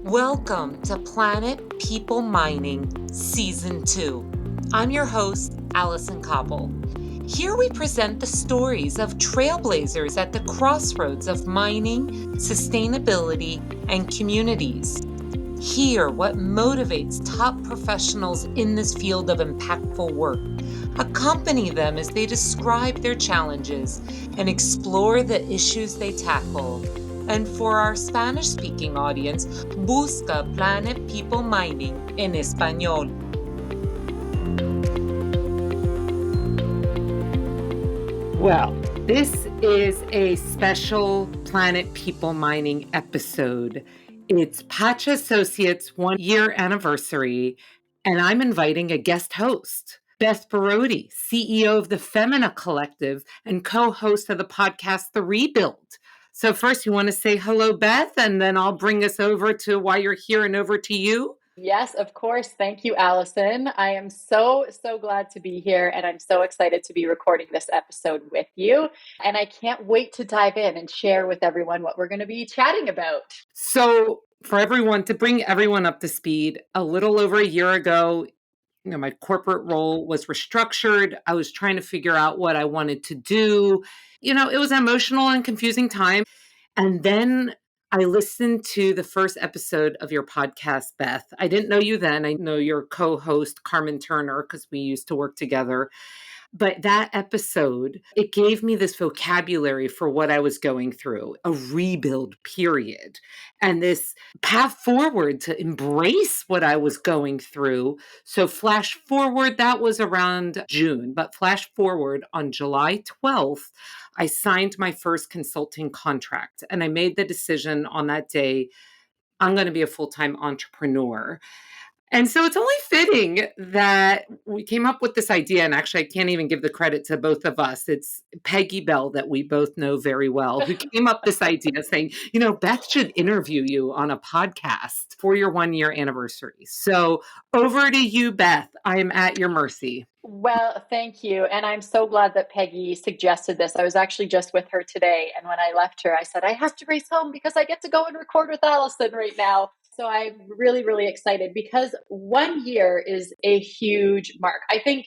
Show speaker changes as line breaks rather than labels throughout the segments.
Welcome to Planet People Mining Season 2. I'm your host, Allison Koppel. Here we present the stories of trailblazers at the crossroads of mining, sustainability, and communities. Hear what motivates top professionals in this field of impactful work. Accompany them as they describe their challenges and explore the issues they tackle. And for our Spanish-speaking audience, busca Planet People Mining en español. Well, this is a special Planet People Mining episode. It's Pacha Associates' 1-year anniversary, and I'm inviting a guest host, Beth Borody, CEO of the Femina Collective and co-host of the podcast, The Rebuild. So first, you want to say hello, Beth, and then I'll bring us over to why you're here and over to you.
Yes, of course. Thank you, Allison. I am so glad to be here, and I'm so excited to be recording this episode with you. And I can't wait to dive in and share with everyone what we're going to be chatting about.
So for everyone, to bring everyone up to speed, a little over a year ago, my corporate role was restructured. I was trying to figure out what I wanted to do. It was an emotional and confusing time. And then I listened to the first episode of your podcast, Beth. I didn't know you then. I know your co-host, Carmen Turner, because we used to work together. But that episode, it gave me this vocabulary for what I was going through, a rebuild period, and this path forward to embrace what I was going through. So flash forward, that was around June, but flash forward on July 12th, I signed my first consulting contract, and I made the decision on that day, I'm going to be a full-time entrepreneur. And so it's only fitting that we came up with this idea, and actually I can't even give the credit to both of us. It's Peggy Bell, that we both know very well, who came up this idea saying, Beth should interview you on a podcast for your 1-year anniversary. So over to you, Beth. I am at your mercy.
Well, thank you. And I'm so glad that Peggy suggested this. I was actually just with her today. And when I left her, I said, I have to race home because I get to go and record with Allison right now. So I'm really excited because 1 year is a huge mark. I think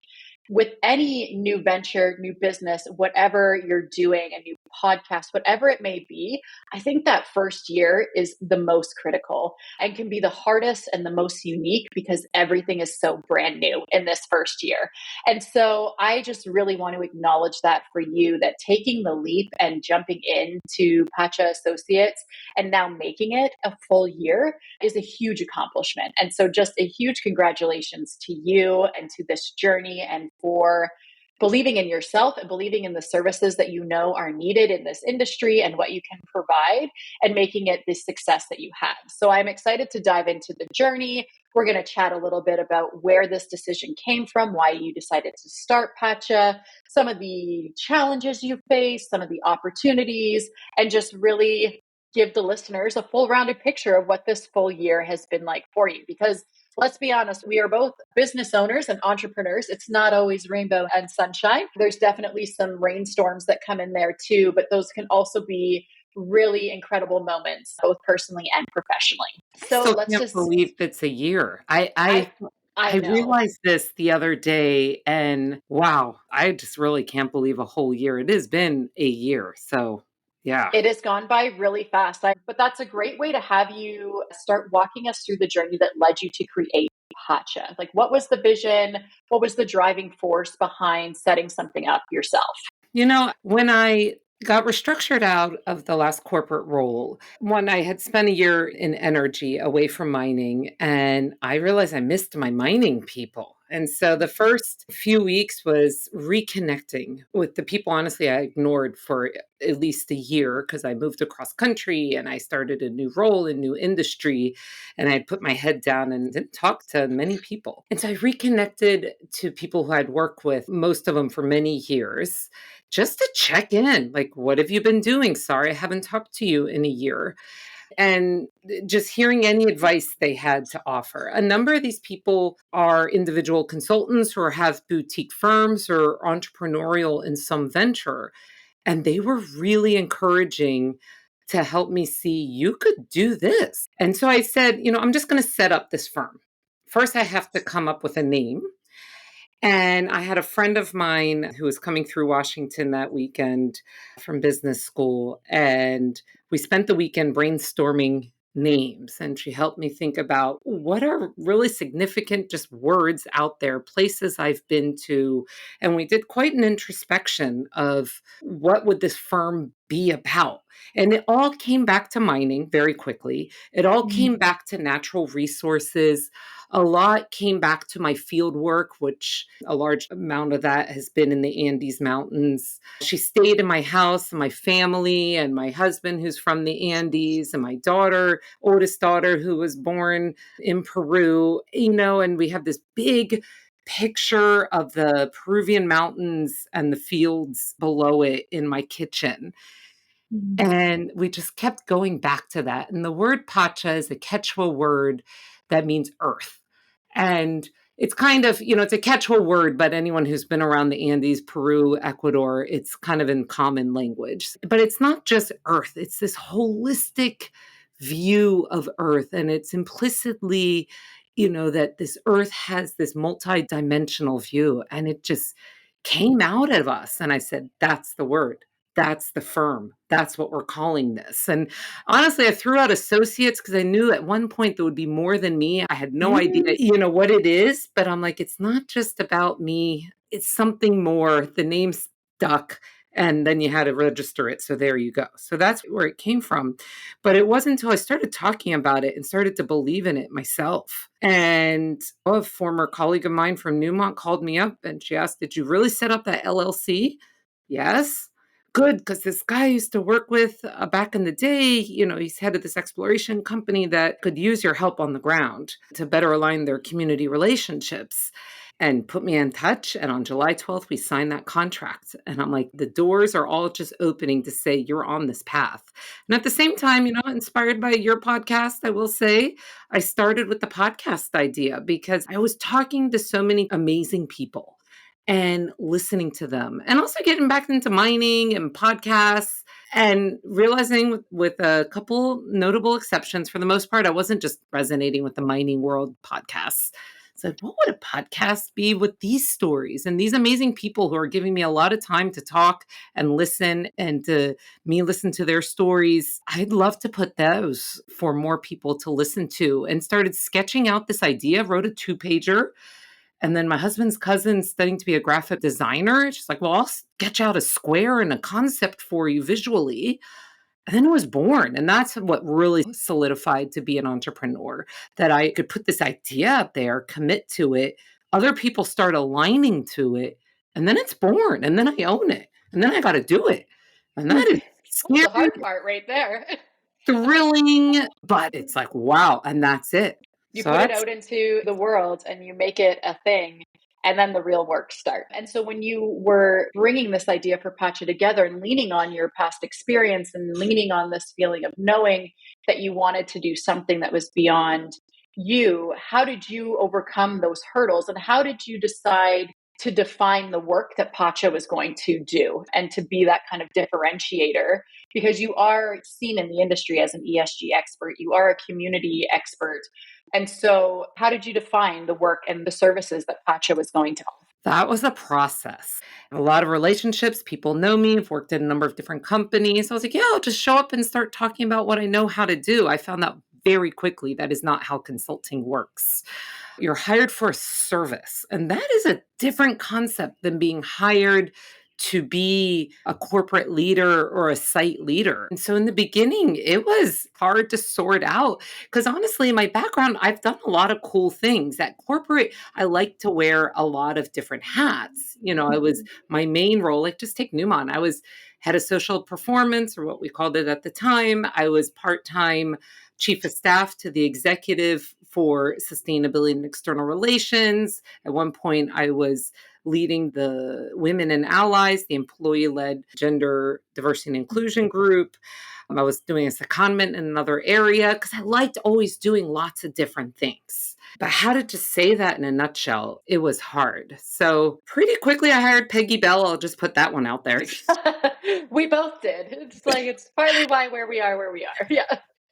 with any new venture, new business, whatever you're doing, a new podcast, whatever it may be, I think that first year is the most critical and can be the hardest and the most unique because everything is so brand new in this first year. And so I just really want to acknowledge that for you, that taking the leap and jumping into Pacha Associates and now making it a full year is a huge accomplishment. And so just a huge congratulations to you and to this journey, and for believing in yourself and believing in the services that you know are needed in this industry and what you can provide, and making it the success that you have. So I'm excited to dive into the journey. We're going to chat a little bit about where this decision came from, why you decided to start Pacha, some of the challenges you faced, some of the opportunities, and just really give the listeners a full rounded picture of what this full year has been like for you. Because let's be honest, we are both business owners and entrepreneurs. It's not always rainbow and sunshine. There's definitely some rainstorms that come in there too, but those can also be really incredible moments, both personally and professionally.
So I can't believe it's a year. I realized this the other day, and wow, I just really can't believe a whole year. It has been a year. So yeah.
It has gone by really fast. But that's a great way to have you start walking us through the journey that led you to create Pacha. Like, what was the vision? What was the driving force behind setting something up yourself?
When I got restructured out of the last corporate role, when I had spent a year in energy away from mining, and I realized I missed my mining people. And so the first few weeks was reconnecting with the people, honestly, I ignored for at least a year because I moved across country and I started a new role in new industry, and I put my head down and didn't talk to many people. And so I reconnected to people who I'd worked with, most of them for many years, just to check in. Like, what have you been doing? Sorry, I haven't talked to you in a year. And just hearing any advice they had to offer. A number of these people are individual consultants or have boutique firms or entrepreneurial in some venture. And they were really encouraging to help me see you could do this. And so I said, I'm just going to set up this firm. First, I have to come up with a name. And I had a friend of mine who was coming through Washington that weekend from business school. And we spent the weekend brainstorming names. And she helped me think about what are really significant just words out there, places I've been to. And we did quite an introspection of what would this firm be about. And it all came back to mining very quickly. It all came back to natural resources. A lot came back to my field work, which a large amount of that has been in the Andes Mountains. She stayed in my house, and my family, and my husband, who's from the Andes, and my daughter, oldest daughter, who was born in Peru, and we have this big picture of the Peruvian mountains and the fields below it in my kitchen. And we just kept going back to that. And the word Pacha is a Quechua word that means earth. And it's kind of, it's a Quechua word, but anyone who's been around the Andes, Peru, Ecuador, it's kind of in common language. But it's not just earth, it's this holistic view of earth. And it's implicitly, that this earth has this multidimensional view. And it just came out of us. And I said, that's the word. That's the firm. That's what we're calling this. And honestly, I threw out associates because I knew at one point there would be more than me. I had no idea, what it is, but I'm like, it's not just about me. It's something more. The name stuck. And then you had to register it. So there you go. So that's where it came from. But it wasn't until I started talking about it and started to believe in it myself. And a former colleague of mine from Newmont called me up and she asked, did you really set up that LLC? Yes. Good, because this guy I used to work with back in the day, he's head of this exploration company that could use your help on the ground to better align their community relationships, and put me in touch. And on July 12th, we signed that contract. And I'm like, the doors are all just opening to say you're on this path. And at the same time, inspired by your podcast, I will say I started with the podcast idea because I was talking to so many amazing people and listening to them, and also getting back into mining and podcasts, and realizing with a couple notable exceptions, for the most part, I wasn't just resonating with the mining world podcasts. So what would a podcast be with these stories and these amazing people who are giving me a lot of time to talk and listen, and to me listen to their stories? I'd love to put those for more people to listen to, and started sketching out this idea, wrote a 2-pager. And then my husband's cousin studying to be a graphic designer. She's like, well, I'll sketch out a square and a concept for you visually. And then it was born. And that's what really solidified to be an entrepreneur, that I could put this idea out there, commit to it. Other people start aligning to it. And then it's born. And then I own it. And then I got to do it. And that is
That's
scary,
the hard part right there.
thrilling, but it's like, wow. And that's it.
You
So
put it
that's
out into the world and you make it a thing, and then the real work starts. And so when you were bringing this idea for Pacha together and leaning on your past experience and leaning on this feeling of knowing that you wanted to do something that was beyond you, how did you overcome those hurdles, and how did you decide to define the work that Pacha was going to do and to be that kind of differentiator? Because you are seen in the industry as an ESG expert, you are a community expert. And so, how did you define the work and the services that Pacha was going to offer?
That was a process. A lot of relationships. People know me. I've worked in a number of different companies. I was like, yeah, I'll just show up and start talking about what I know how to do. I found out very quickly that is not how consulting works. You're hired for a service, and that is a different concept than being hired to be a corporate leader or a site leader. And so in the beginning, it was hard to sort out because honestly, in my background, I've done a lot of cool things. At corporate, I like to wear a lot of different hats. I was my main role, like just take Newmont. I was head of social performance, or what we called it at the time. I was part-time chief of staff to the executive for sustainability and external relations. At one point, I was leading the Women and Allies, the employee-led gender diversity and inclusion group. I was doing a secondment in another area because I liked always doing lots of different things. But how to just say that in a nutshell, it was hard. So pretty quickly I hired Peggy Bell. I'll just put that one out there.
We both did. It's like, it's partly why where we are. Yeah.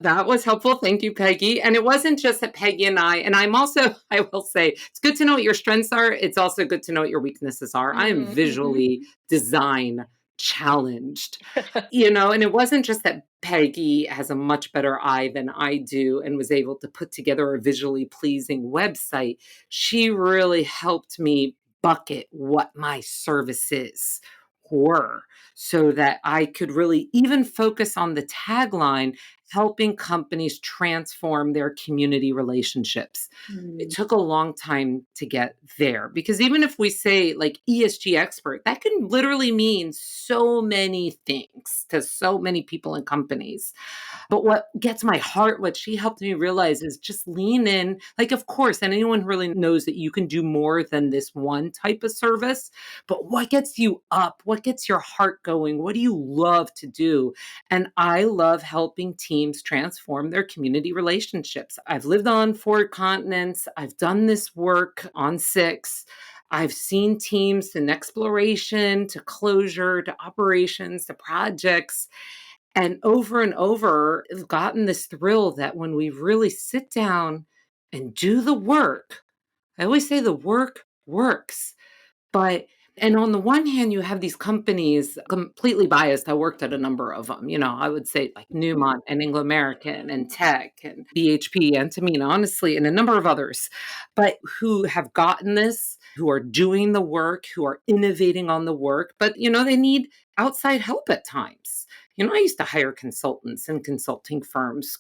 That was helpful. Thank you, Peggy. And it wasn't just that Peggy and I'm also, I will say, it's good to know what your strengths are. It's also good to know what your weaknesses are. I am visually design challenged, and it wasn't just that Peggy has a much better eye than I do and was able to put together a visually pleasing website. She really helped me bucket what my services were so that I could really even focus on the tagline, helping companies transform their community relationships. It
Mm,
took a long time to get there because even if we say like ESG expert, that can literally mean so many things to so many people and companies. But what gets my heart, what she helped me realize is just lean in. Like, of course, and anyone really knows that you can do more than this one type of service. But what gets you up? What gets your heart going? What do you love to do? And I love helping teams transform their community relationships. I've lived on 4 continents. I've done this work on 6. I've seen teams in exploration to closure to operations to projects. And over, I've gotten this thrill that when we really sit down and do the work, I always say the work works. But and on the one hand, you have these companies completely biased. I worked at a number of them. I would say like Newmont and Anglo American and Tech and BHP and Tamina, honestly, and a number of others, but who have gotten this, who are doing the work, who are innovating on the work, but they need outside help at times. I used to hire consultants and consulting firms.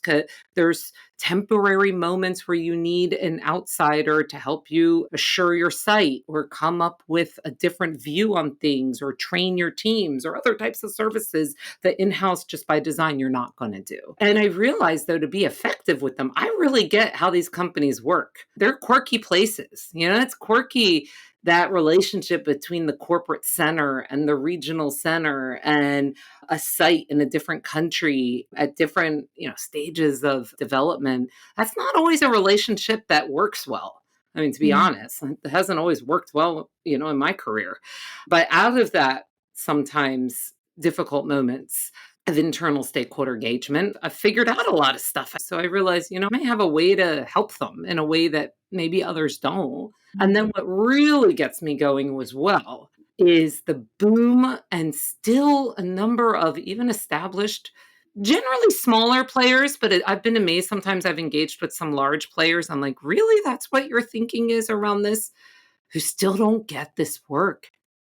There's temporary moments where you need an outsider to help you assure your site or come up with a different view on things or train your teams or other types of services that in-house just by design you're not going to do. And I realized though to be effective with them, I really get how these companies work. They're quirky places. It's quirky, that relationship between the corporate center and the regional center and a site in a different country at different stages of development. That's not always a relationship that works well. I mean, to be
mm,
honest, it hasn't always worked well, in my career. But out of that, sometimes difficult moments of internal stakeholder engagement, I've figured out a lot of stuff. So I realized, I have a way to help them in a way that maybe others don't. And then
mm,
what really gets me going as well is the boom and still a number of even established, generally smaller players, but I've been amazed. Sometimes I've engaged with some large players. I'm like, really? That's what your thinking is around this? Who still don't get this work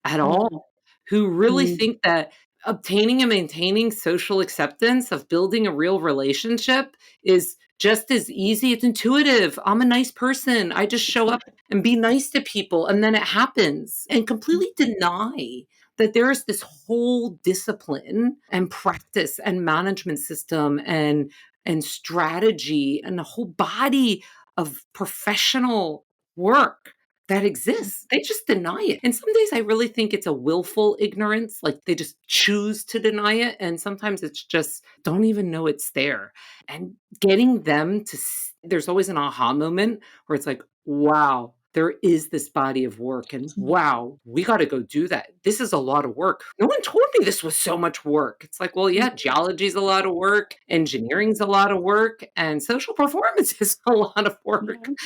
at
mm,
all, who really
mm,
think that obtaining and maintaining social acceptance of building a real relationship is just as easy. It's intuitive. I'm a nice person. I just show up and be nice to people, and then it happens, and completely deny that there is this whole discipline and practice and management system and strategy and a whole body of professional work that exists. They just deny it. And some days I really think it's a willful ignorance, like they just choose to deny it. And sometimes it's just don't even know it's there. And getting them to, there's always an aha moment where it's like, wow, there is this body of work. And wow, we got to go do that. This is a lot of work. No one told me this was so much work. It's like, well,
mm,
yeah, geology's a lot of work, engineering's a lot of work, and social performance is a lot of work.
mm.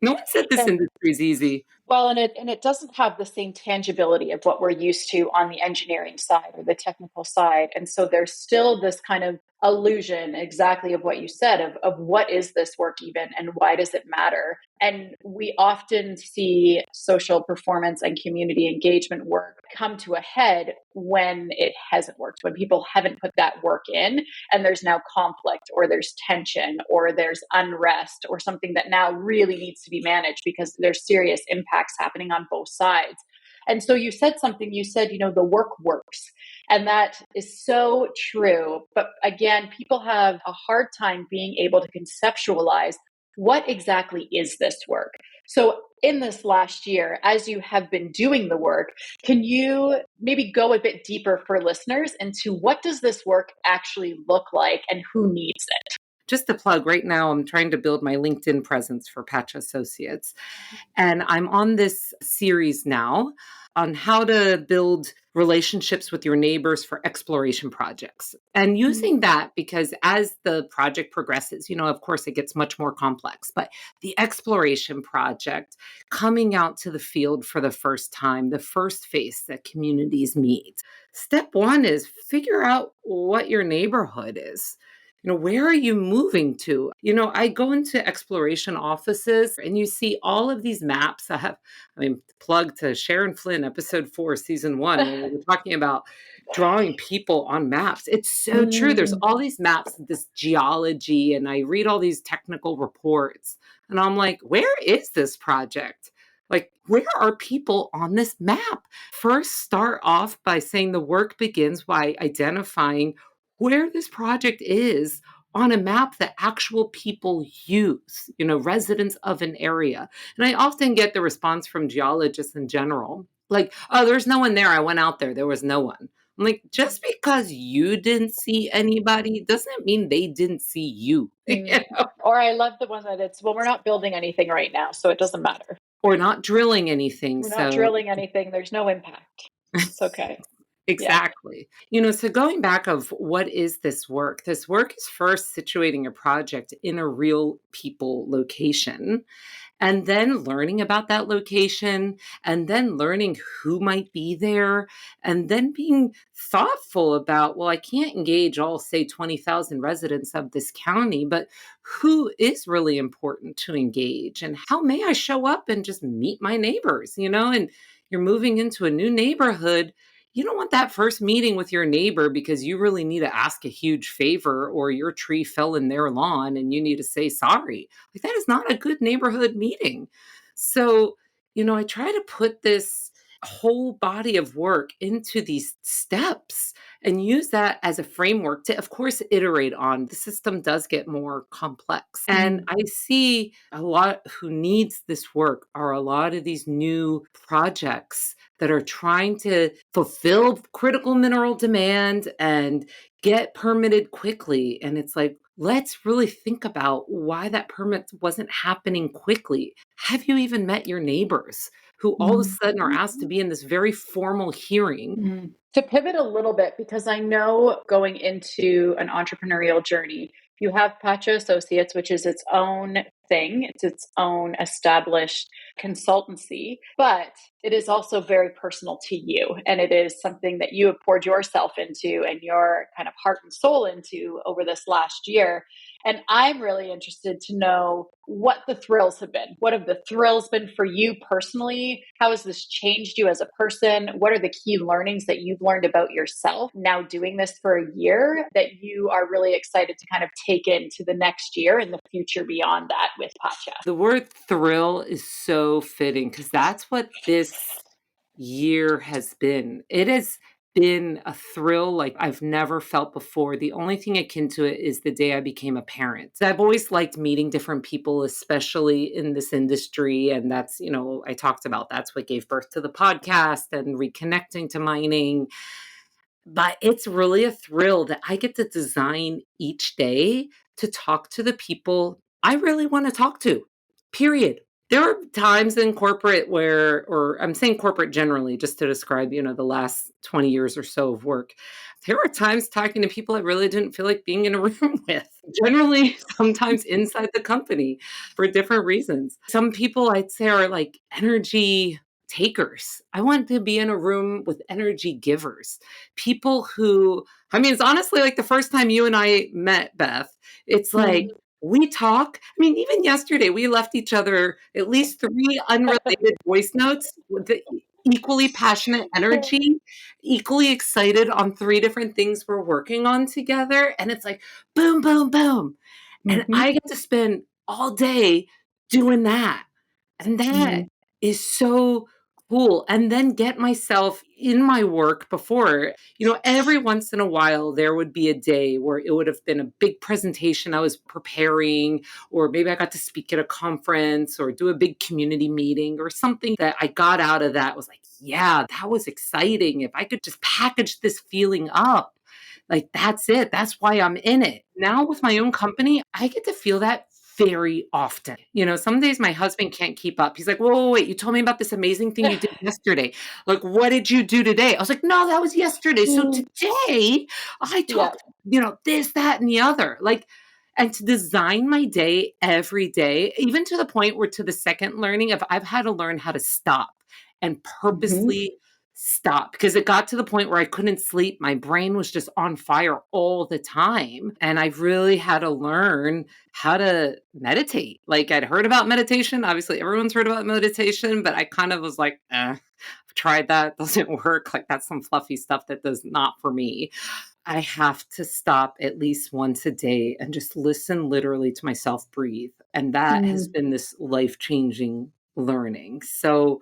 No one said this
And
industry is easy.
well, and it doesn't have the same tangibility of what we're used to on the engineering side or the technical side. And so there's still this kind of illusion exactly of what you said of what is this work even and why does it matter? And we often see social performance and community engagement work come to a head when it hasn't worked, when people haven't put that work in and there's now conflict or there's tension or there's unrest or something that now really needs to be managed because there's serious impacts happening on both sides. And so you said something, you said, the work works. And that is so true. But again, people have a hard time being able to conceptualize what exactly is this work. So in this last year, as you have been doing the work, can you maybe go a bit deeper for listeners into what does this work actually look like and who needs it?
just to plug right now, I'm trying to build my LinkedIn presence for Pacha Associates. And I'm on this series now on how to build relationships with your neighbors for exploration projects. And using that because as the project progresses, of course, it gets much more complex, but the exploration project, coming out to the field for the first time, the first face that communities meet. Step one is figure out what your neighborhood is. Where are you moving to? I go into exploration offices and you see all of these maps. Plug to Sharon Flynn, episode 4, season 1, when we were talking about drawing people on maps. It's so true. There's
Mm.
all these maps, this geology, and I read all these technical reports. And I'm like, where is this project? Like, where are people on this map? First, start off by saying the work begins by identifying where this project is on a map that actual people use, residents of an area. And I often get the response from geologists in general, like, oh, there's no one there. I went out there. There was no one. I'm like, just because you didn't see anybody doesn't mean they didn't see you,
Mm. Or I love the one that it's, well, we're not building anything right now, so it doesn't matter.
or not drilling anything.
We're not
So
drilling anything. There's no impact. It's okay. Yeah.
exactly. So going back of what is this work? This work is first situating a project in a real people location, and then learning about that location, and then learning who might be there, and then being thoughtful about, well, I can't engage all, say, 20,000 residents of this county, but who is really important to engage? And how may I show up and just meet my neighbors, And you're moving into a new neighborhood. You don't want that first meeting with your neighbor because you really need to ask a huge favor or your tree fell in their lawn and you need to say sorry. Like, that is not a good neighborhood meeting. So, I try to put this whole body of work into these steps and use that as a framework to, of course, iterate on. The system does get more complex. And I see a lot who needs this work are a lot of these new projects that are trying to fulfill critical mineral demand and get permitted quickly. And it's like, let's really think about why that permit wasn't happening quickly. Have you even met your neighbors who all of a sudden are asked to be in this very formal hearing?
Mhm. To pivot a little bit, because I know going into an entrepreneurial journey, you have Pacha Associates, which is its own thing, it's its own established consultancy, but it is also very personal to you. And it is something that you have poured yourself into and your kind of heart and soul into over this last year. And I'm really interested to know what the thrills have been. What have the thrills been for you personally? How has this changed you as a person? What are the key learnings that you've learned about yourself now doing this for a year that you are really excited to kind of take into the next year and the future beyond that with Pacha?
The word thrill is so fitting because that's what this year has been. It has been a thrill like I've never felt before. The only thing akin to it is the day I became a parent. I've always liked meeting different people, especially in this industry. And that's, I talked about that's what gave birth to the podcast and reconnecting to mining. But it's really a thrill that I get to design each day to talk to the people I really want to talk to, period. There are times in corporate or I'm saying corporate generally, just to describe, the last 20 years or so of work. There were times talking to people I really didn't feel like being in a room with, generally, sometimes inside the company for different reasons. Some people I'd say are like energy takers. I want to be in a room with energy givers, people who, it's honestly like the first time you and I met, Beth. It's like, we talk. Even yesterday, we left each other at least 3 unrelated voice notes with the equally passionate energy, equally excited on 3 different things we're working on together. And it's like, boom, boom, boom. And I get to spend all day doing that. And that is so cool. And then get myself in my work before, every once in a while, there would be a day where it would have been a big presentation I was preparing, or maybe I got to speak at a conference or do a big community meeting or something that I got out of that was like, yeah, that was exciting. If I could just package this feeling up, Like, that's it. That's why I'm in it. Now with my own company, I get to feel that very often. Some days my husband can't keep up. He's like, whoa, whoa, wait, you told me about this amazing thing you did yesterday. Like, what did you do today? I was like, no, that was yesterday. So
Mm,
today I
yeah.
talked, this, that, and the other. Like, and to design my day every day, even to the point where to the second learning, if I've had to learn how to stop and
Mhm.
purposely stop because it got to the point where I couldn't sleep. My brain was just on fire all the time. And I've really had to learn how to meditate. Like, I'd heard about meditation. Obviously, everyone's heard about meditation, but I kind of was like, I've tried that. Doesn't work. Like, that's some fluffy stuff that does not for me. I have to stop at least once a day and just listen literally to myself breathe. And that has
Mm.
been this life changing learning. So,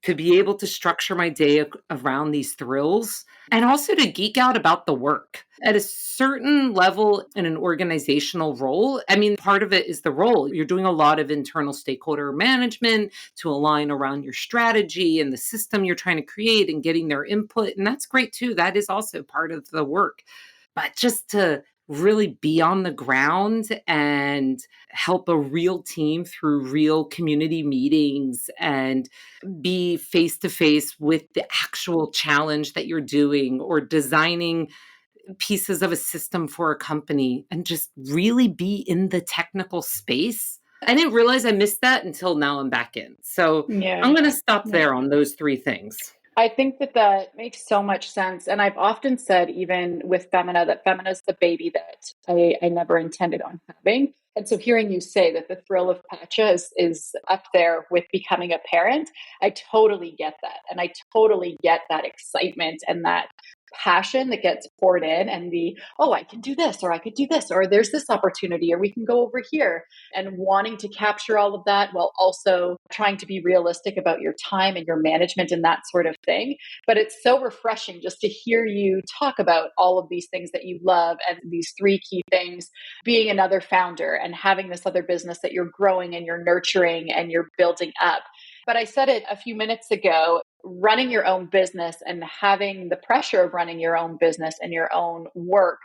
to be able to structure my day around these thrills and also to geek out about the work at a certain level in an organizational role. I mean, part of it is the role. You're doing a lot of internal stakeholder management to align around your strategy and the system you're trying to create and getting their input. And that's great too. That is also part of the work. But just to really be on the ground and help a real team through real community meetings and be face to face with the actual challenge that you're doing or designing pieces of a system for a company and just really be in the technical space. I didn't realize I missed that until now I'm back in. So
Yeah.
I'm going to stop
Yeah.
there on those three things.
I think that that makes so much sense. And I've often said, even with Femina, that Femina is the baby that I never intended on having. And so hearing you say that the thrill of Pacha is up there with becoming a parent, I totally get that. And I totally get that excitement and that passion that gets poured in and the, oh, I can do this, or I could do this, or there's this opportunity, or we can go over here, and wanting to capture all of that while also trying to be realistic about your time and your management and that sort of thing. But it's so refreshing just to hear you talk about all of these things that you love and these three key things: being another founder and having this other business that you're growing and you're nurturing and you're building up. But I said it a few minutes ago, running your own business and having the pressure of running your own business and your own work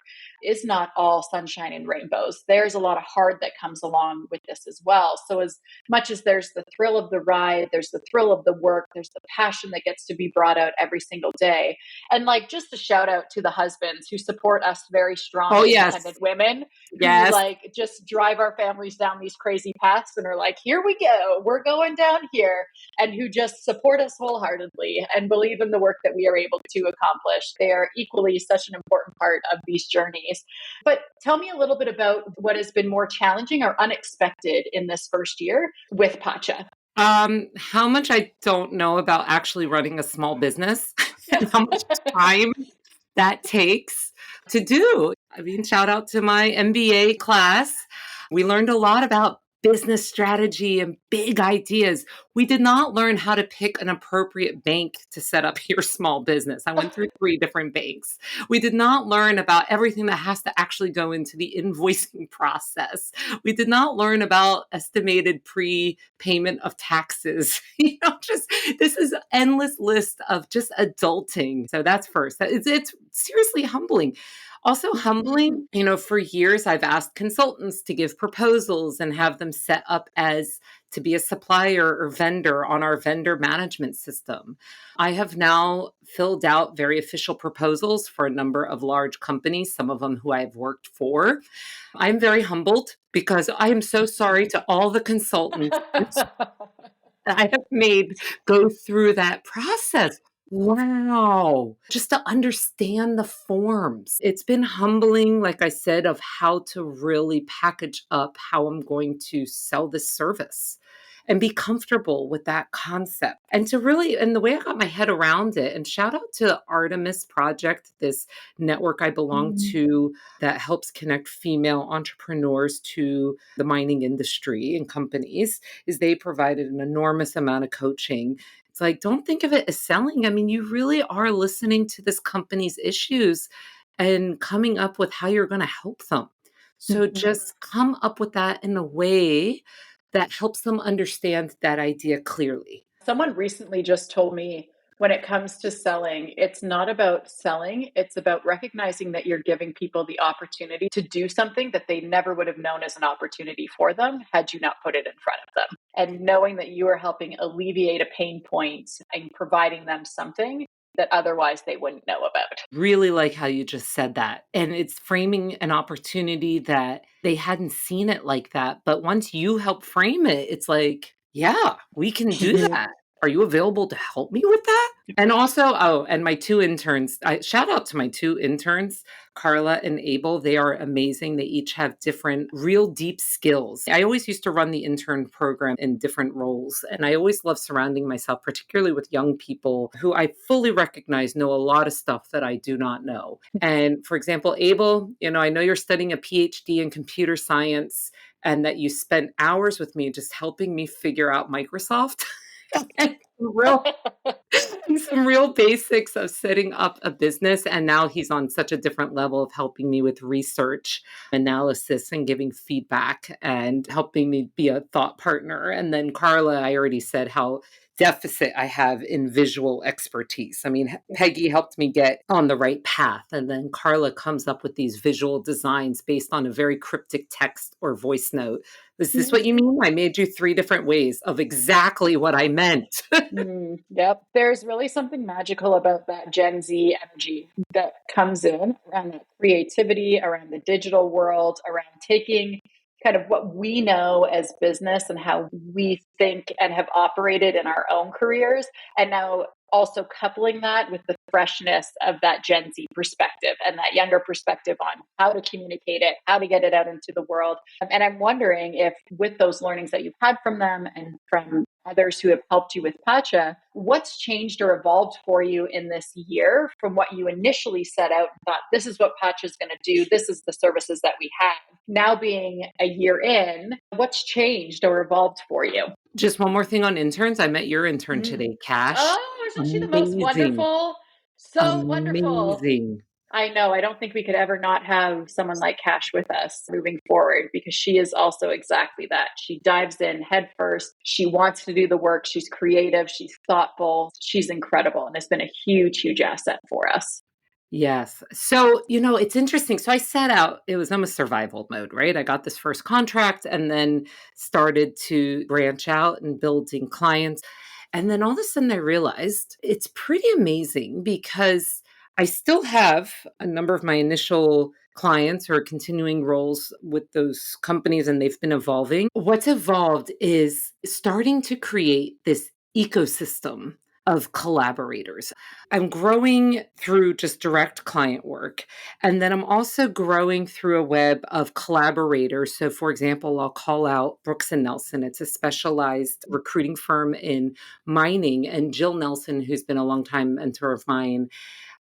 is not all sunshine and rainbows. There's a lot of hard that comes along with this as well. So, as much as there's the thrill of the ride, there's the thrill of the work, there's the passion that gets to be brought out every single day. And, like, just a shout out to the husbands who support us very strong,
Oh, yes.
independent women who,
Yes.
like, just drive our families down these crazy paths and are like, here we go, we're going down here, and who just support us wholeheartedly and believe in the work that we are able to accomplish. They are equally such an important part of these journeys. But tell me a little bit about what has been more challenging or unexpected in this first year with Pacha.
How much I don't know about actually running a small business and how much time that takes to do. I mean, shout out to my MBA class. We learned a lot about business strategy and big ideas. We did not learn how to pick an appropriate bank to set up your small business. I went through three different banks. We did not learn about everything that has to actually go into the invoicing process. We did not learn about estimated prepayment of taxes. Just this is endless list of just adulting. So that's first. It's seriously humbling. Also humbling, for years I've asked consultants to give proposals and have them set up as to be a supplier or vendor on our vendor management system. I have now filled out very official proposals for a number of large companies, some of them who I've worked for. I'm very humbled because I am so sorry to all the consultants that I have made go through that process. Wow. Just to understand the forms. It's been humbling, like I said, of how to really package up how I'm going to sell this service and be comfortable with that concept. And to really, and the way I got my head around it, and shout out to Artemis Project, this network I belong
Mm.
to that helps connect female entrepreneurs to the mining industry and companies, is they provided an enormous amount of coaching. It's like, don't think of it as selling. I mean, you really are listening to this company's issues and coming up with how you're going to help them. So
Mhm.
just come up with that in a way that helps them understand that idea clearly.
Someone recently just told me when it comes to selling, it's not about selling, it's about recognizing that you're giving people the opportunity to do something that they never would have known as an opportunity for them had you not put it in front of them. And knowing that you are helping alleviate a pain point and providing them something that otherwise they wouldn't know about.
Really like how you just said that. And it's framing an opportunity that they hadn't seen it like that. But once you help frame it, it's like, yeah, we can do that. Are you available to help me with that? And also, oh, and my two interns, shout out to my two interns, Carla and Abel. They are amazing. They each have different, real deep skills. I always used to run the intern program in different roles. And I always love surrounding myself, particularly with young people who I fully recognize know a lot of stuff that I do not know. And for example, Abel, I know you're studying a PhD in computer science and that you spent hours with me just helping me figure out Microsoft. And real some real basics of setting up a business. And now he's on such a different level of helping me with research, analysis, and giving feedback and helping me be a thought partner. And then Carla, I already said how deficit I have in visual expertise. I mean, Peggy helped me get on the right path. And then Carla comes up with these visual designs based on a very cryptic text or voice note. Is this what you mean? I made you 3 different ways of exactly what I meant.
Yep. There's really something magical about that Gen Z energy that comes in around that creativity, around the digital world, around taking kind of what we know as business and how we think and have operated in our own careers, and now also coupling that with the freshness of that Gen Z perspective and that younger perspective on how to communicate it, how to get it out into the world. And I'm wondering if, with those learnings that you've had from them and from others who have helped you with Pacha, what's changed or evolved for you in this year from what you initially set out and thought, this is what Pacha is going to do, this is the services that we have. Now being a year in, what's changed or evolved for you?
Just one more thing on interns. I met your intern
Mm.
today, Cash.
Oh, isn't she the most
Amazing.
wonderful? So wonderful.
Amazing.
I know. I don't think we could ever not have someone like Cash with us moving forward because she is also exactly that. She dives in head first. She wants to do the work. She's creative. She's thoughtful. She's incredible and has been a huge, huge asset for us.
Yes. So, it's interesting. So I set out, it was almost survival mode, right? I got this first contract and then started to branch out and building clients. And then all of a sudden I realized it's pretty amazing because I still have a number of my initial clients who are continuing roles with those companies and they've been evolving. What's evolved is starting to create this ecosystem of collaborators. I'm growing through just direct client work. And then I'm also growing through a web of collaborators. So, for example, I'll call out Brooks and Nelson. It's a specialized recruiting firm in mining. And Jill Nelson, who's been a longtime mentor of mine,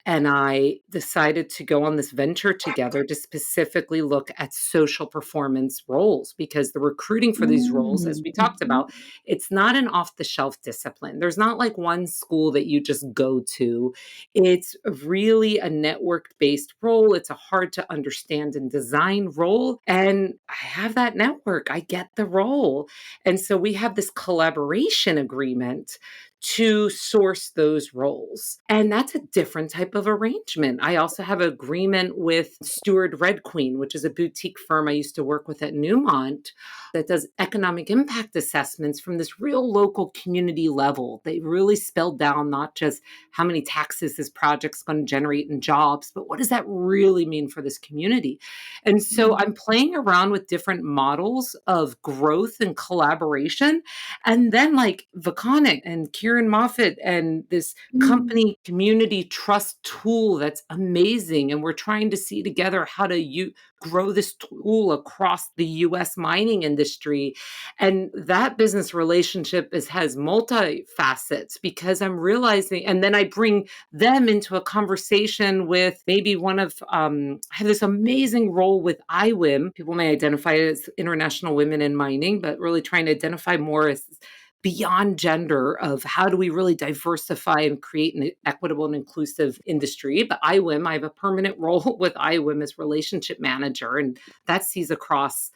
and I decided to go on this venture together to specifically look at social performance roles because the recruiting for these roles, as
Mm.
we talked about, it's not an off the shelf discipline. There's not like one school that you just go to. It's really a network based role. It's a hard to understand and design role. And I have that network, I get the role. And so we have this collaboration agreement to source those roles. And that's a different type of arrangement. I also have an agreement with Steward Red Queen, which is a boutique firm I used to work with at Newmont that does economic impact assessments from this real local community level. They really spell down not just how many taxes this project's going to generate in jobs, but what does that really mean for this community? And so I'm playing around with different models of growth and collaboration. And then like Vaconic and Kieran Moffat and this company community trust tool that's amazing. And we're trying to see together how to grow this tool across the US mining industry. And that business relationship has multi-facets because I'm realizing, and then I bring them into a conversation with maybe I have this amazing role with IWIM. People may identify it as International Women in Mining, but really trying to identify more as beyond gender of how do we really diversify and create an equitable and inclusive industry. But I have a permanent role with IWIM as relationship manager, and that sees across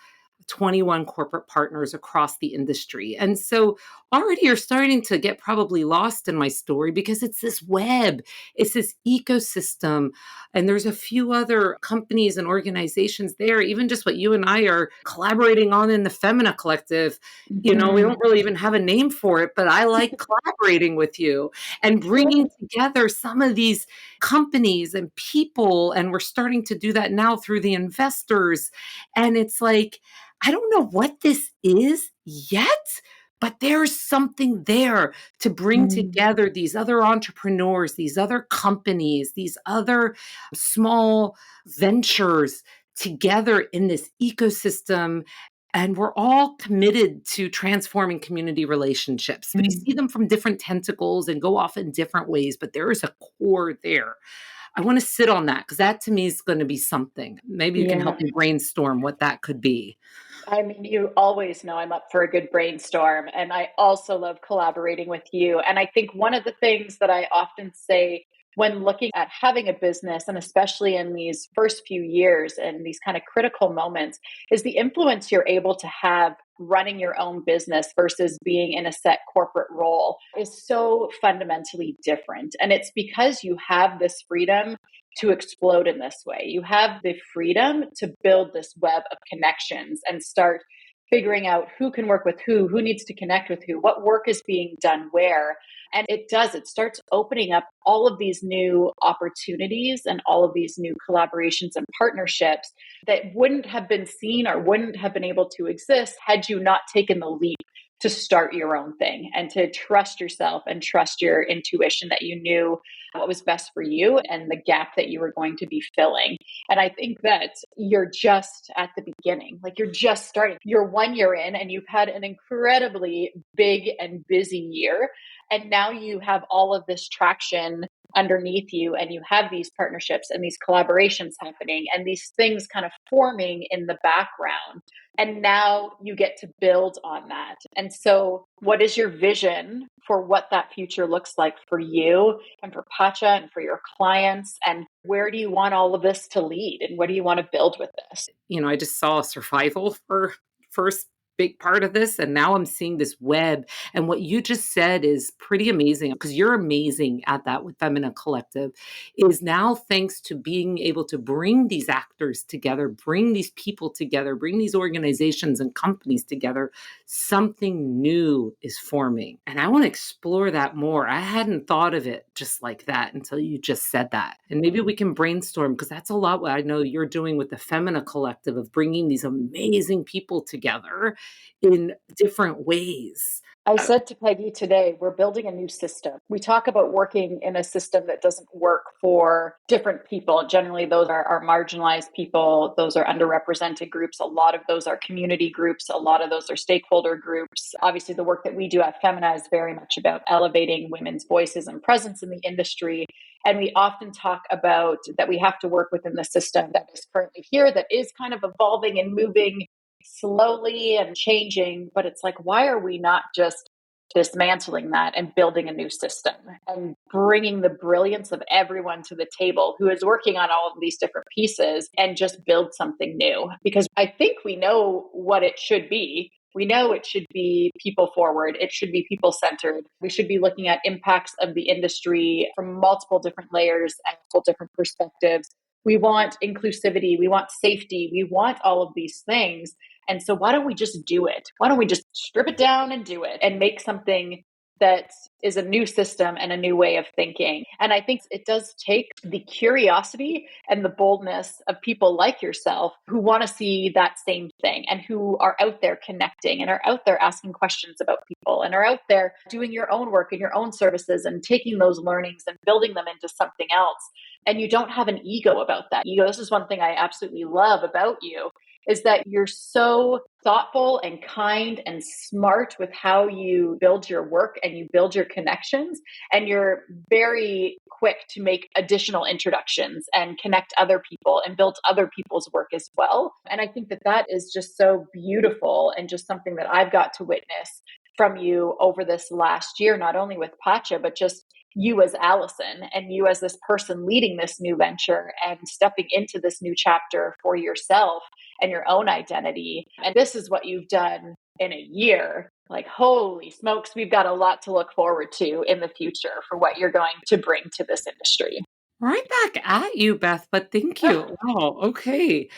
21 corporate partners across the industry. And so already you're starting to get probably lost in my story because it's this web, it's this ecosystem. And there's a few other companies and organizations there, even just what you and I are collaborating on in the Femina Collective. We
Mhm.
don't really even have a name for it, but I like collaborating with you and bringing together some of these companies and people. And we're starting to do that now through the investors. And it's like, I don't know what this is yet, but there's something there to bring
Mm.
together these other entrepreneurs, these other companies, these other small ventures together in this ecosystem. And we're all committed to transforming community relationships. We
Mm.
see them from different tentacles and go off in different ways, but there is a core there. I want to sit on that because that to me is going to be something. Maybe you can help
Yeah.
me brainstorm what that could be.
I mean, you always know I'm up for a good brainstorm, and I also love collaborating with you. And I think one of the things that I often say when looking at having a business, and especially in these first few years and these kind of critical moments, is the influence you're able to have running your own business versus being in a set corporate role is so fundamentally different. And it's because you have this freedom to explode in this way. You have the freedom to build this web of connections and start figuring out who can work with who needs to connect with who, what work is being done where. And it starts opening up all of these new opportunities and all of these new collaborations and partnerships that wouldn't have been seen or wouldn't have been able to exist had you not taken the leap to start your own thing and to trust yourself and trust your intuition that you knew what was best for you and the gap that you were going to be filling. And I think that you're just at the beginning, like you're just starting. You're 1 year in and you've had an incredibly big and busy year. And now you have all of this traction underneath you, and you have these partnerships and these collaborations happening and these things kind of forming in the background. And now you get to build on that. And so, what is your vision for what that future looks like for you and for Pacha and for your clients? And where do you want all of this to lead? And what do you want to build with this?
I just saw survival for first big part of this, and now I'm seeing this web. And what you just said is pretty amazing because you're amazing at that with Femina Collective. Is now thanks to being able to bring these actors together, bring these people together, bring these organizations and companies together, something new is forming. And I want to explore that more. I hadn't thought of it just like that until you just said that. And maybe we can brainstorm because that's a lot what I know you're doing with the Femina Collective of bringing these amazing people together in different ways.
I said to Peggy today, we're building a new system. We talk about working in a system that doesn't work for different people. Generally, those are marginalized people, those are underrepresented groups. A lot of those are community groups, a lot of those are stakeholder groups. Obviously, the work that we do at Femina is very much about elevating women's voices and presence in the industry. And we often talk about that we have to work within the system that is currently here, that is kind of evolving and moving slowly and changing, but it's like, why are we not just dismantling that and building a new system and bringing the brilliance of everyone to the table who is working on all of these different pieces and just build something new? Because I think we know what it should be. We know it should be people forward. It should be people centered. We should be looking at impacts of the industry from multiple different layers and multiple different perspectives. We want inclusivity. We want safety. We want all of these things. And so, why don't we just do it? Why don't we just strip it down and do it and make something that is a new system and a new way of thinking? And I think it does take the curiosity and the boldness of people like yourself who want to see that same thing and who are out there connecting and are out there asking questions about people and are out there doing your own work and your own services and taking those learnings and building them into something else. And you don't have an ego about that. This is one thing I absolutely love about you, is that you're so thoughtful and kind and smart with how you build your work and you build your connections. And you're very quick to make additional introductions and connect other people and build other people's work as well. And I think that that is just so beautiful and just something that I've got to witness from you over this last year, not only with Pacha, but just you as Allison and you as this person leading this new venture and stepping into this new chapter for yourself and your own identity. And this is what you've done in a year. Like, holy smokes, we've got a lot to look forward to in the future for what you're going to bring to this industry.
Right back at you, Beth, but thank you. Wow, okay.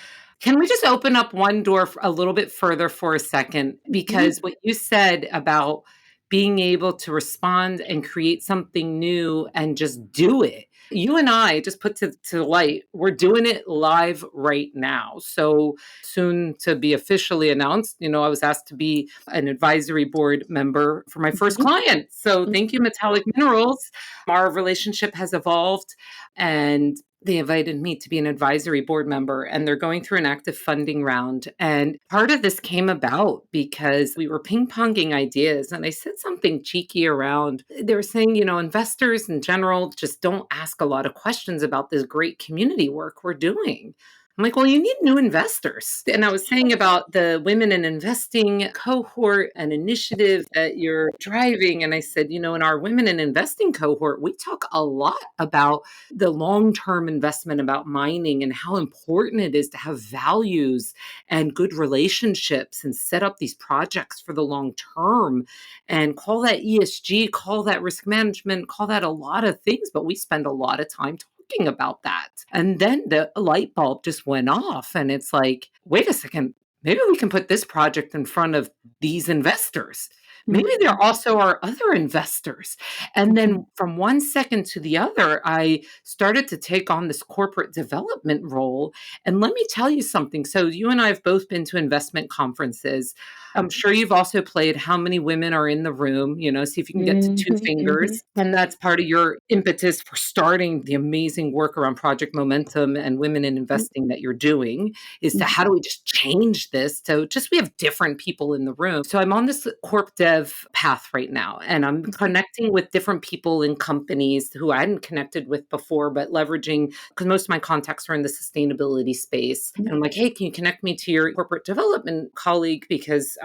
Can we just open up one door a little bit further for a second? Because
Mhm.
what you said about being able to respond and create something new and just do it. You and I just put to light, we're doing it live right now. So soon to be officially announced, I was asked to be an advisory board member for my first
Mhm.
client. So thank you,
Mhm.
Metallic Minerals. Our relationship has evolved and they invited me to be an advisory board member, and they're going through an active funding round. And part of this came about because we were ping ponging ideas, and I said something cheeky around. They were saying, investors in general just don't ask a lot of questions about this great community work we're doing. I'm like, well, you need new investors. And I was saying about the women in investing cohort and initiative that you're driving. And I said, in our women in investing cohort, we talk a lot about the long-term investment, about mining and how important it is to have values and good relationships and set up these projects for the long term, and call that ESG, call that risk management, call that a lot of things, but we spend a lot of time talking about that. And then the light bulb just went off and it's like, wait a second, maybe we can put this project in front of these investors. Maybe there
Mhm.
also are other investors. And
Mhm.
then from one second to the other, I started to take on this corporate development role. And let me tell you something. So, you and I have both been to investment conferences. I'm sure you've also played How Many Women Are in the Room, see if you can get to two
Mhm. Mhm.
fingers. And that's part of your impetus for starting the amazing work around Project Momentum and women in investing that you're doing, is to how do we just change this to just we have different people in the room. So I'm on this corp dev path right now, and I'm
Mhm.
connecting with different people in companies who I hadn't connected with before, but leveraging because most of my contacts are in the sustainability space. And I'm like, hey, can you connect me to your corporate development colleague? Because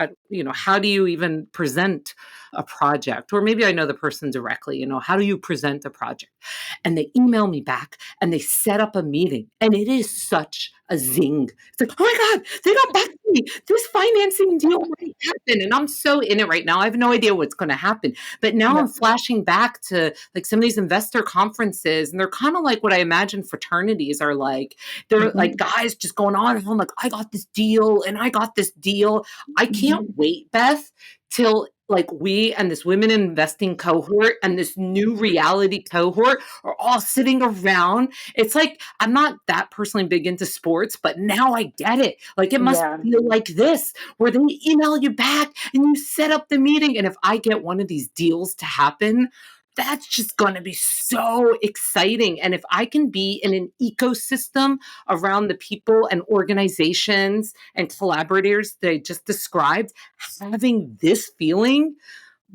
how do you even present a project? Or maybe I know the person directly, how do you present a project? And they email me back and they set up a meeting. And it is such a zing. It's like, oh my God, they got back to me. This financing deal might happen. And I'm so in it right now. I have no idea what's going to happen. But now I'm
Yep.
flashing back to like some of these investor conferences, and they're kind of like what I imagine fraternities are like. They're like
Mhm.
guys just going on and on, like, I got this deal and I got this deal. I can't
Mhm.
wait, Beth, till like we and this women investing cohort and this new reality cohort are all sitting around. It's like I'm not that personally big into sports, but now I get it. Like it must
Yeah.
feel like this, where they email you back and you set up the meeting. And if I get one of these deals to happen, that's just going to be so exciting. And if I can be in an ecosystem around the people and organizations and collaborators that I just described, having this feeling,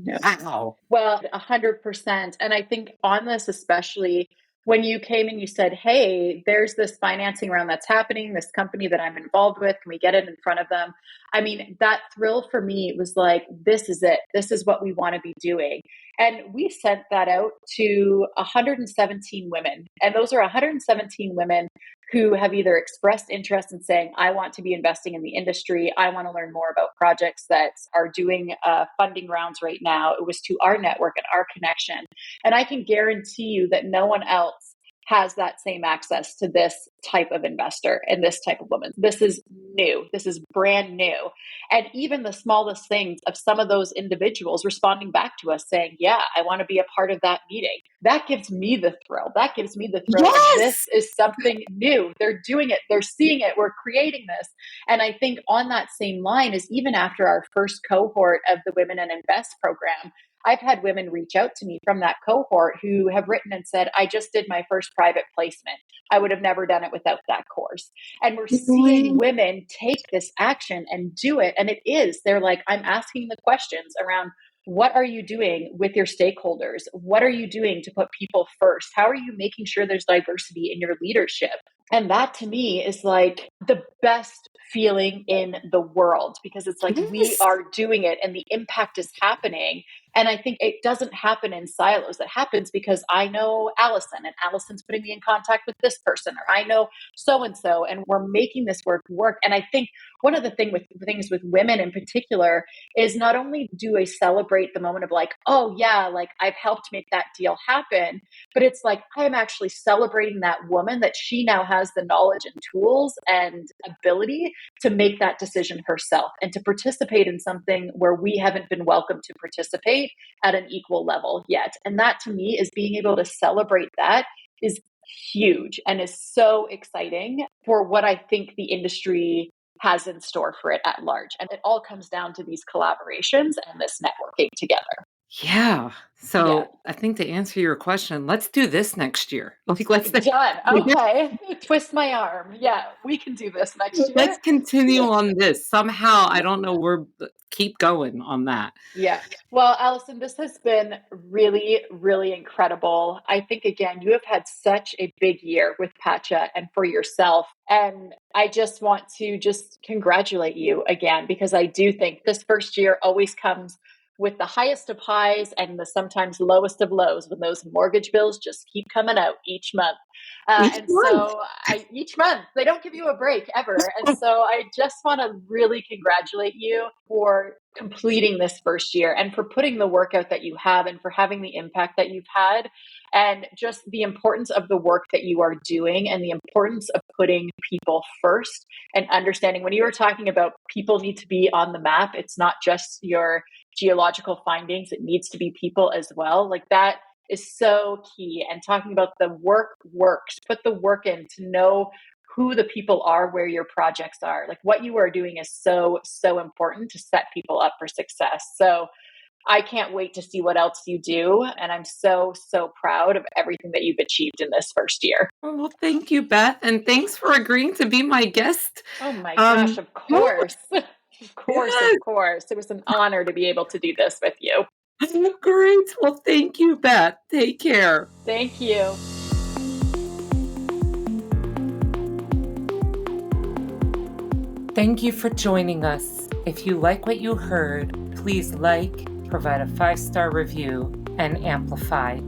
Yep.
wow.
Well, 100%. And I think on this, especially when you came and you said, hey, there's this financing round that's happening, this company that I'm involved with, can we get it in front of them? I mean, that thrill for me was like, this is it. This is what we want to be doing. And we sent that out to 117 women. And those are 117 women who have either expressed interest in saying, I want to be investing in the industry. I want to learn more about projects that are doing funding rounds right now. It was to our network and our connection. And I can guarantee you that no one else has that same access to this type of investor and this type of woman. This is new. This is brand new. And even the smallest things of some of those individuals responding back to us saying, yeah, I want to be a part of that meeting. That gives me the thrill. That gives me the thrill of this
Yes.
is something new. They're doing it. They're seeing it. We're creating this. And I think on that same line is even after our first cohort of the Women and Invest program, I've had women reach out to me from that cohort who have written and said, I just did my first private placement. I would have never done it without that course. And we're seeing
Really?
women take this action and do it. And it is, they're like, I'm asking the questions around what are you doing with your stakeholders? What are you doing to put people first? How are you making sure there's diversity in your leadership? And that to me is like the best feeling in the world because it's like we
Yes.
are doing it and the impact is happening. And I think it doesn't happen in silos. It happens because I know Allison, and Allison's putting me in contact with this person, or I know so and so, and we're making this work. And I think one of the things with women in particular is not only do I celebrate the moment of like, oh yeah, like I've helped make that deal happen, but it's like I am actually celebrating that woman, that she now has the knowledge and tools and ability to make that decision herself and to participate in something where we haven't been welcome to participate at an equal level yet. And that to me is being able to celebrate that is huge and is so exciting for what I think the industry has in store for it at large. And it all comes down to these collaborations and this networking together.
Yeah.
Yeah.
So I think to answer your question, let's do this next year. Like, let's
Done. Okay. Twist my arm. Yeah, we can do this next
let's
year.
continue on this. Somehow, I don't know, keep going on that.
Yeah. Well, Allison, this has been really, really incredible. I think, again, you have had such a big year with Pacha and for yourself. And I just want to just congratulate you again, because I do think this first year always comes with the highest of highs and the sometimes lowest of lows when those mortgage bills just keep coming out each month.
Each
And
month.
so each month, they don't give you a break ever. And so I just want to really congratulate you for completing this first year and for putting the work out that you have and for having the impact that you've had and just the importance of the work that you are doing and the importance of putting people first and understanding when you were talking about people need to be on the map, it's not just your geological findings, it needs to be people as well. Like that is so key. And talking about the work works, put the work in to know who the people are, where your projects are. Like what you are doing is so, so important to set people up for success. So I can't wait to see what else you do. And I'm so, so proud of everything that you've achieved in this first year.
Oh, well, thank you, Beth, and thanks for agreeing to be my guest.
Oh my gosh,
Um,
of
yeah,
course. Of course, of
yes,
course. It was an honor to be able to do this with you.
great. Well, thank you, Beth. Take care.
Thank you.
Thank you for joining us. If you like what you heard, please like, provide a 5-star review, and amplify.